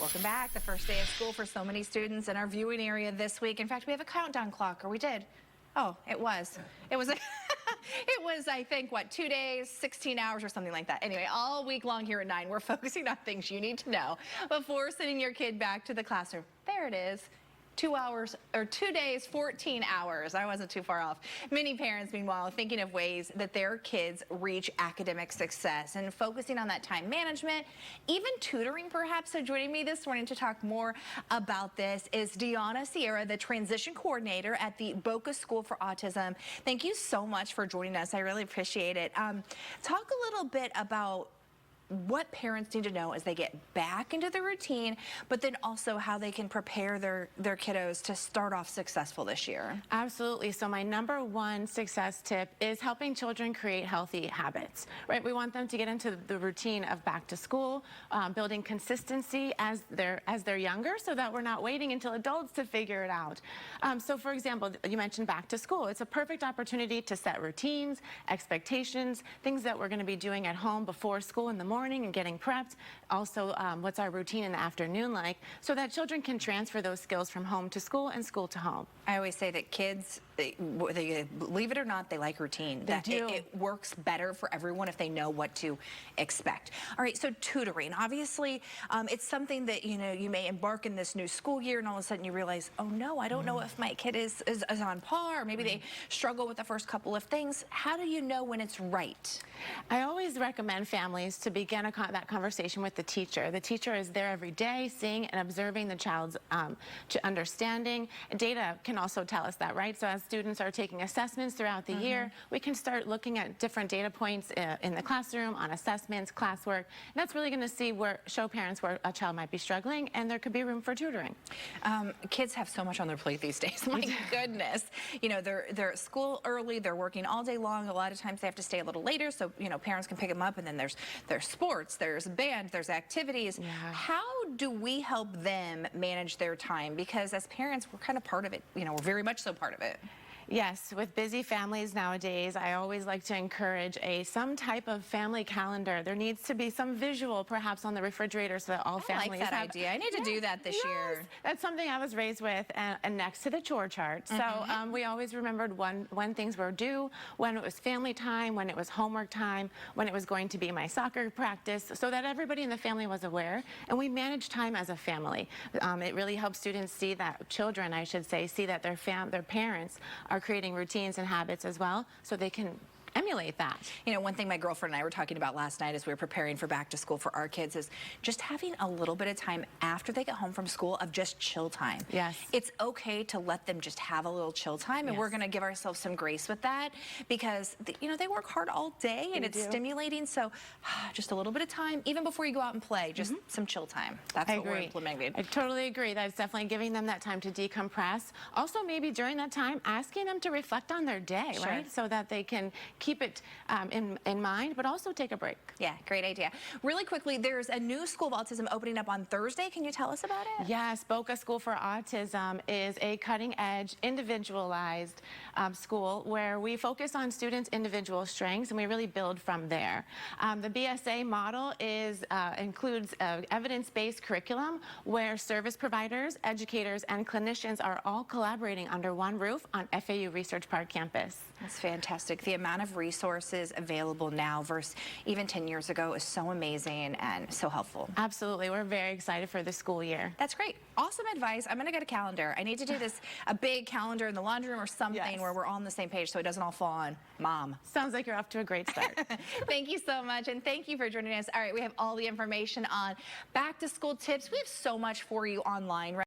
Welcome back. The first day of school for so many students in our viewing area this week. In fact, we have a countdown clock, or we did. Oh, it was. It was, it was, I think, what, 2 days, 16 hours or something like that. Anyway, all week long here at 9, we're focusing on things you need to know before sending your kid back to the classroom. There it is. 2 hours, or 2 days, 14 hours. I wasn't too far off. Many parents, meanwhile, are thinking of ways that their kids reach academic success and focusing on that time management, even tutoring perhaps. So joining me this morning to talk more about this is Deanna Sierra, the transition coordinator at the Boca School for Autism. Thank you so much for joining us. I really appreciate it. Talk a little bit about what parents need to know as they get back into the routine, but then also how they can prepare their kiddos to start off successful this year. Absolutely. So my number one success tip is helping children create healthy habits, right? We want them to get into the routine of back to school, building consistency as they're younger, so that we're not waiting until adults to figure it out. So for example, you mentioned back to school. It's a perfect opportunity to set routines, expectations, things that we're going to be doing at home before school in the morning and getting prepped. Also, what's our routine in the afternoon like, so that children can transfer those skills from home to school and school to home. I always say that kids, they believe it or not, they like routine. They do. It works better for everyone if they know what to expect. All right, so tutoring. Obviously, it's something that, you may embark in this new school year and all of a sudden you realize, oh no, I don't know if my kid is on par, or maybe they struggle with the first couple of things. How do you know when it's right? I always recommend families to begin that conversation with the teacher. The teacher is there every day, seeing and observing the child's understanding. Data can also tell us that, right? So as students are taking assessments throughout the year, we can start looking at different data points in the classroom, on assessments, classwork, and that's really going to show parents where a child might be struggling, and there could be room for tutoring. Kids have so much on their plate these days. My goodness. They're at school early, they're working all day long. A lot of times they have to stay a little later, so parents can pick them up, and then there's sports, there's band, there's activities. Yeah. How do we help them manage their time? Because as parents, we're kind of part of it. We're very much so part of it. Yes, with busy families nowadays, I always like to encourage some type of family calendar. There needs to be some visual, perhaps on the refrigerator, so that all families have. I like that idea. I need to do that this year. That's something I was raised with, and next to the chore chart. So we always remembered when things were due, when it was family time, when it was homework time, when it was going to be my soccer practice, so that everybody in the family was aware, and we manage time as a family. It really helps students see that, children, I should say, see that their parents are creating routines and habits as well, so they can emulate that. One thing my girlfriend and I were talking about last night as we were preparing for back to school for our kids is just having a little bit of time after they get home from school of just chill time. Yes. It's okay to let them just have a little chill time, and we're going to give ourselves some grace with that, because they work hard all day and it's stimulating. So just a little bit of time, even before you go out and play, just some chill time. That's what we're implementing. I totally agree. That's definitely giving them that time to decompress. Also, maybe during that time, asking them to reflect on their day, right? So that they can keep it in mind, but also take a break. Yeah, great idea. Really quickly, there's a new School of Autism opening up on Thursday. Can you tell us about it? Yes, Boca School for Autism is a cutting-edge, individualized school where we focus on students' individual strengths, and we really build from there. The BSA model includes evidence-based curriculum where service providers, educators, and clinicians are all collaborating under one roof on FAU Research Park campus. That's fantastic. The amount of resources available now versus even 10 years ago is so amazing and so helpful. Absolutely. We're very excited for the school year. That's great. Awesome advice. I'm going to get a calendar. I need to do a big calendar in the laundry room or something where we're all on the same page so it doesn't all fall on Mom. Sounds like you're off to a great start. Thank you so much, and thank you for joining us. All right, we have all the information on back to school tips. We have so much for you online.